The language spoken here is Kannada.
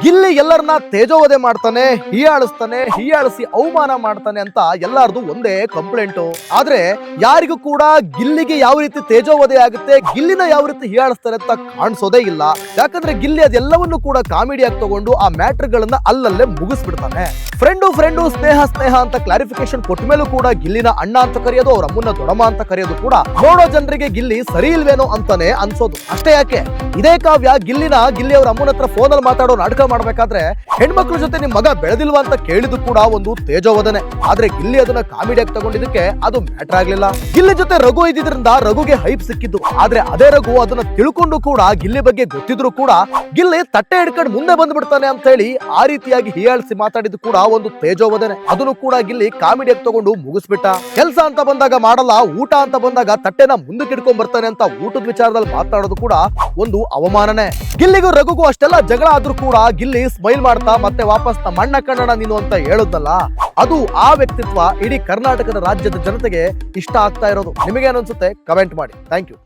ಗಿಲ್ಲಿ ಎಲ್ಲರನ್ನ ತೇಜೋವಧೆ ಮಾಡ್ತಾನೆ, ಹೀಯಾಳಿಸಿ ಅವಮಾನ ಮಾಡ್ತಾನೆ ಅಂತ ಎಲ್ಲಾರ್ದು ಒಂದೇ ಕಂಪ್ಲೇಂಟು. ಆದ್ರೆ ಯಾರಿಗೂ ಕೂಡ ಗಿಲ್ಲಿಗೆ ಯಾವ ರೀತಿ ತೇಜೋವಧೆ ಆಗುತ್ತೆ, ಗಿಲ್ಲಿನ ಯಾವ ರೀತಿ ಹೀಯಾಳಿಸ್ತಾರೆ ಅಂತ ಕಾಣಿಸೋದೇ ಇಲ್ಲ. ಯಾಕಂದ್ರೆ ಗಿಲ್ಲಿ ಅದೆಲ್ಲವನ್ನು ಕೂಡ ಕಾಮಿಡಿಯಾಗಿ ತಗೊಂಡು ಆ ಮ್ಯಾಟರ್ ಗಳನ್ನ ಅಲ್ಲಲ್ಲೇ ಮುಗಿಸ್ಬಿಡ್ತಾನೆ. ಫ್ರೆಂಡು ಸ್ನೇಹ ಅಂತ ಕ್ಲಾರಿಫಿಕೇಶನ್ ಕೊಟ್ಟ ಮೇಲೂ ಕೂಡ ಗಿಲ್ಲಿನ ಅಣ್ಣ ಅಂತ ಕರೆಯೋದು, ಅವ್ರ ಅಮ್ಮನ ದೊಡಮ್ಮ ಅಂತ ಕರೆಯೋದು ಕೂಡ ನೋಡೋ ಜನರಿಗೆ ಗಿಲ್ಲಿ ಸರಿ ಇಲ್ವೇನೋ ಅಂತಾನೆ ಅನ್ಸೋದು. ಅಷ್ಟೇ ಯಾಕೆ, ಇದೇ ಕಾವ್ಯ ಗಿಲ್ಲಿ ಅವ್ರ ಅಮ್ಮನ ಹತ್ರ ಫೋನ್ ಅಲ್ಲಿ ಮಾತಾಡೋ ನಾಟಕ ಮಾಡ್ಬೇಕಾದ್ರೆ ಹೆಣ್ಮಕ್ಳ ಜೊತೆ ನಿಮ್ ಮಗ ಬೆಳೆದಿಲ್ವಾ ಅಂತ ಕೇಳಿದ್ದು ಕೂಡ ಒಂದು ತೇಜೋವಧನೆ. ಆದ್ರೆ ಗಿಲ್ಲಿ ಅದನ್ನ ಕಾಮಿಡಿಯಾಗಿ ತಗೊಂಡಿದ್ದಕ್ಕೆ ಅದು ಮ್ಯಾಟರ್ ಆಗ್ಲಿಲ್ಲ. ಗಿಲ್ಲಿ ಜೊತೆ ರಘು ಇದ್ದಿದ್ರಿಂದ ರಘುಗೆ ಹೈಪ್ ಸಿಕ್ಕಿದ್ದು. ಆದ್ರೆ ಅದೇ ರಘು ಅದನ್ನ ತಿಳ್ಕೊಂಡು ಕೂಡ ಗಿಲ್ಲಿ ಬಗ್ಗೆ ಗೊತ್ತಿದ್ರು ಕೂಡ ಗಿಲ್ಲಿ ತಟ್ಟೆ ಹಿಡ್ಕೊಂಡು ಮುಂದೆ ಬಂದ್ಬಿಡ್ತಾನೆ ಅಂತ ಹೇಳಿ ಆ ರೀತಿಯಾಗಿ ಹೀಯಾಳಿಸಿ ಮಾತಾಡಿದ್ದು ಕೂಡ ಒಂದು ತೇಜೋವಧನೆ. ಅದನ್ನು ಕೂಡ ಗಿಲ್ಲಿ ಕಾಮಿಡಿಯಾಗಿ ತಗೊಂಡು ಮುಗಿಸ್ಬಿಟ್ಟ. ಕೆಲಸ ಅಂತ ಬಂದಾಗ ಮಾಡಲ್ಲ, ಊಟ ಅಂತ ಬಂದಾಗ ತಟ್ಟೆನ ಮುಂದಕ್ಕೆ ಇಟ್ಕೊಂಡ್ ಬರ್ತಾನೆ ಅಂತ ಊಟದ ವಿಚಾರದಲ್ಲಿ ಮಾತಾಡೋದು ಕೂಡ ಒಂದು ಅವಮಾನನೆ. ಗಿಲ್ಲಿಗೂ ರಘುಗೂ ಅಷ್ಟೆಲ್ಲ ಜಗಳ ಆದ್ರೂ ಕೂಡ ಗಿಲ್ಲಿ ಸ್ಮೈಲ್ ಮಾಡ್ತಾ ಮತ್ತೆ ವಾಪಸ್ ನಮ್ಮ ಅಣ್ಣ ಕನ್ನಡ ನೀನು ಅಂತ ಹೇಳುದಲ್ಲ, ಅದು ಆ ವ್ಯಕ್ತಿತ್ವ ಇಡೀ ಕರ್ನಾಟಕದ ರಾಜ್ಯದ ಜನತೆಗೆ ಇಷ್ಟ ಆಗ್ತಾ ಇರೋದು. ನಿಮಗೆ ಅನ್ಸುತ್ತೆ ಕಮೆಂಟ್ ಮಾಡಿ. Thank you.